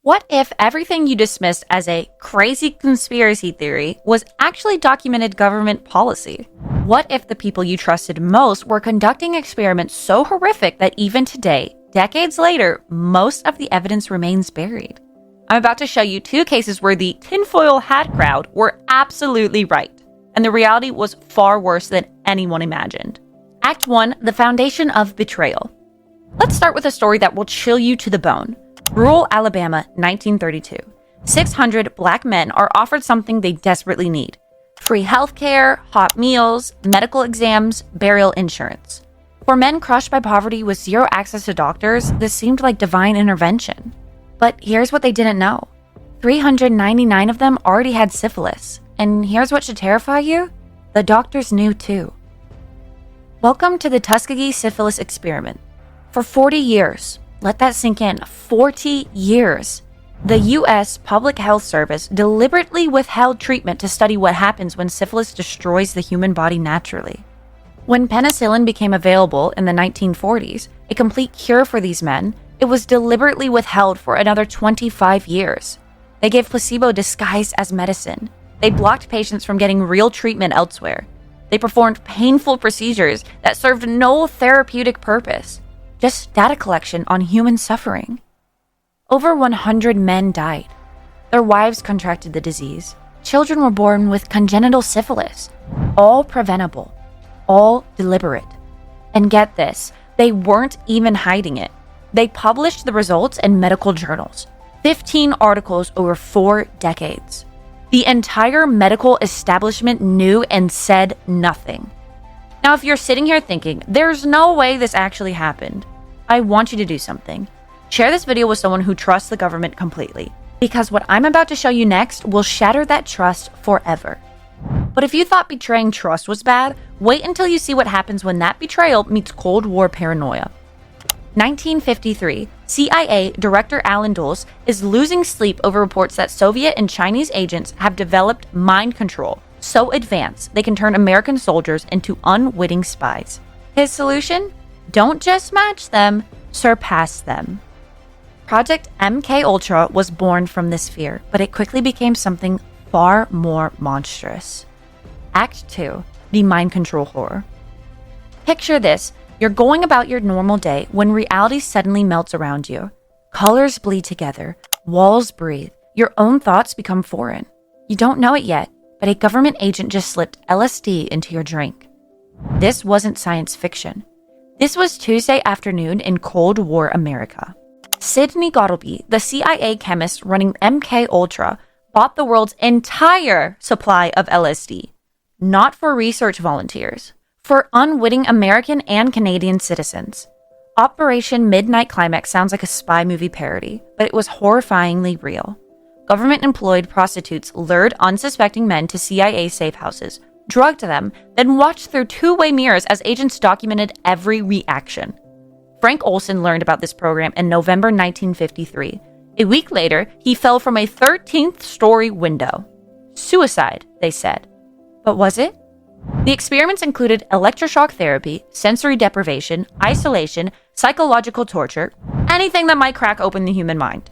What if everything you dismissed as a crazy conspiracy theory was actually documented government policy? What if the people you trusted most were conducting experiments so horrific that even today, decades later, most of the evidence remains buried? I'm about to show you two cases where the tinfoil hat crowd were absolutely right, and the reality was far worse than anyone imagined. Act 1, the foundation of betrayal. Let's start with a story that will chill you to the bone. Rural Alabama, 1932. 600 black men are offered something they desperately need: free healthcare, hot meals, medical exams, burial insurance. For men crushed by poverty with zero access to doctors, this seemed like divine intervention. But here's what they didn't know. 399 of them already had syphilis. And here's what should terrify you: the doctors knew too. Welcome to the Tuskegee Syphilis Experiment. For 40 years, let that sink in, 40 years, the U.S. Public Health Service deliberately withheld treatment to study what happens when syphilis destroys the human body naturally. When penicillin became available in the 1940s, a complete cure for these men, it was deliberately withheld for another 25 years. They gave placebo disguised as medicine. They blocked patients from getting real treatment elsewhere. They performed painful procedures that served no therapeutic purpose, just data collection on human suffering. Over 100 men died. Their wives contracted the disease. Children were born with congenital syphilis, all preventable, all deliberate. And get this, they weren't even hiding it. They published the results in medical journals, 15 articles over 4 decades. The entire medical establishment knew and said nothing. Now, if you're sitting here thinking, there's no way this actually happened, I want you to do something. Share this video with someone who trusts the government completely, because what I'm about to show you next will shatter that trust forever. But if you thought betraying trust was bad, wait until you see what happens when that betrayal meets Cold War paranoia. 1953, CIA Director Alan Dulles is losing sleep over reports that Soviet and Chinese agents have developed mind control so advanced they can turn American soldiers into unwitting spies. His solution? Don't just match them, surpass them. Project MKUltra was born from this fear, but it quickly became something far more monstrous. Act 2, the mind control horror. Picture this. You're going about your normal day when reality suddenly melts around you. Colors bleed together, walls breathe, your own thoughts become foreign. You don't know it yet, but a government agent just slipped LSD into your drink. This wasn't science fiction. This was Tuesday afternoon in Cold War America. Sidney Gottleby, the CIA chemist running MKUltra, bought the world's entire supply of LSD, not for research volunteers, for unwitting American and Canadian citizens. Operation Midnight Climax sounds like a spy movie parody, but it was horrifyingly real. Government-employed prostitutes lured unsuspecting men to CIA safe houses, drugged them, then watched through two-way mirrors as agents documented every reaction. Frank Olson learned about this program in November 1953. A week later, he fell from a 13th-story window. Suicide, they said. But was it? The experiments included electroshock therapy, sensory deprivation, isolation, psychological torture, anything that might crack open the human mind.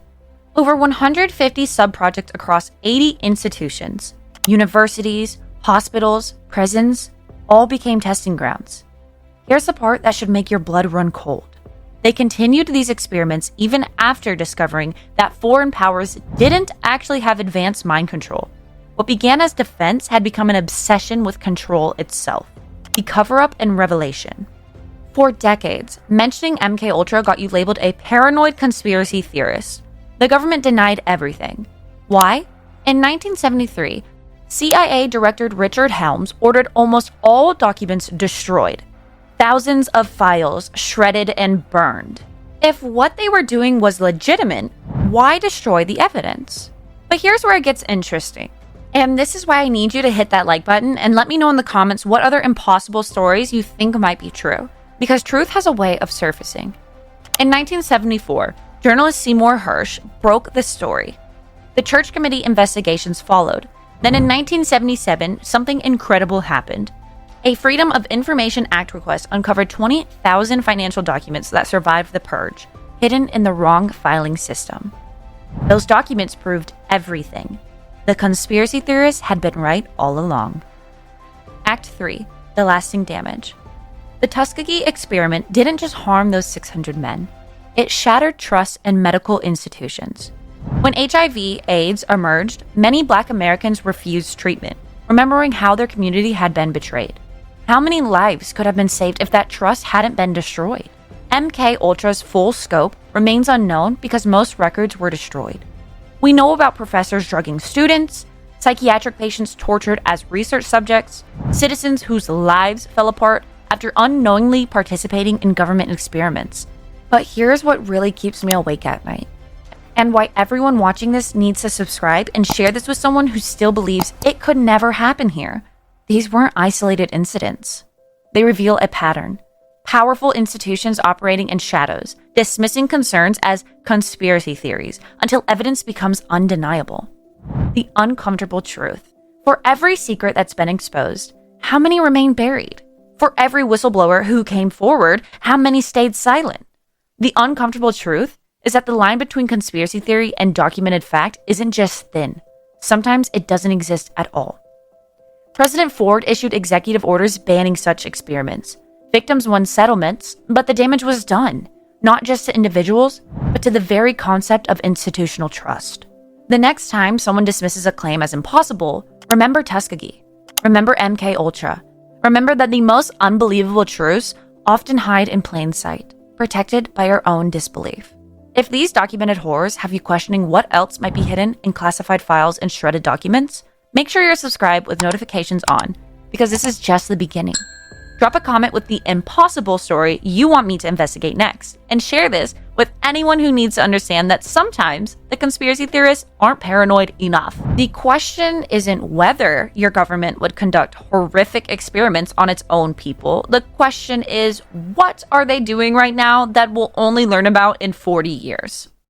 Over 150 sub-projects across 80 institutions, universities, hospitals, prisons, all became testing grounds. Here's the part that should make your blood run cold. They continued these experiments even after discovering that foreign powers didn't actually have advanced mind control. What began as defense had become an obsession with control itself, the cover-up and revelation. For decades, mentioning MKUltra got you labeled a paranoid conspiracy theorist. The government denied everything. Why? In 1973, CIA Director Richard Helms ordered almost all documents destroyed. Thousands of files shredded and burned. If what they were doing was legitimate, why destroy the evidence? But here's where it gets interesting. And this is why I need you to hit that like button and let me know in the comments what other impossible stories you think might be true, because truth has a way of surfacing. In 1974, journalist Seymour Hersh broke the story. The Church Committee investigations followed. Then in 1977, something incredible happened. A Freedom of Information Act request uncovered 20,000 financial documents that survived the purge, hidden in the wrong filing system. Those documents proved everything. The conspiracy theorists had been right all along. Act 3. The lasting damage. The Tuskegee experiment didn't just harm those 600 men. It shattered trust in medical institutions. When HIV/AIDS emerged, many Black Americans refused treatment, remembering how their community had been betrayed. How many lives could have been saved if that trust hadn't been destroyed? MKUltra's full scope remains unknown because most records were destroyed. We know about professors drugging students, psychiatric patients tortured as research subjects, citizens whose lives fell apart after unknowingly participating in government experiments. But here's what really keeps me awake at night, and why everyone watching this needs to subscribe and share this with someone who still believes it could never happen here. These weren't isolated incidents. They reveal a pattern. Powerful institutions operating in shadows, dismissing concerns as conspiracy theories until evidence becomes undeniable. The uncomfortable truth. For every secret that's been exposed, how many remain buried? For every whistleblower who came forward, how many stayed silent? The uncomfortable truth is that the line between conspiracy theory and documented fact isn't just thin. Sometimes it doesn't exist at all. President Ford issued executive orders banning such experiments. Victims won settlements, but the damage was done, not just to individuals, but to the very concept of institutional trust. The next time someone dismisses a claim as impossible, remember Tuskegee. Remember MKUltra. Remember that the most unbelievable truths often hide in plain sight, protected by our own disbelief. If these documented horrors have you questioning what else might be hidden in classified files and shredded documents, make sure you're subscribed with notifications on, because this is just the beginning. Drop a comment with the impossible story you want me to investigate next, and share this with anyone who needs to understand that sometimes the conspiracy theorists aren't paranoid enough. The question isn't whether your government would conduct horrific experiments on its own people. The question is, what are they doing right now that we'll only learn about in 40 years?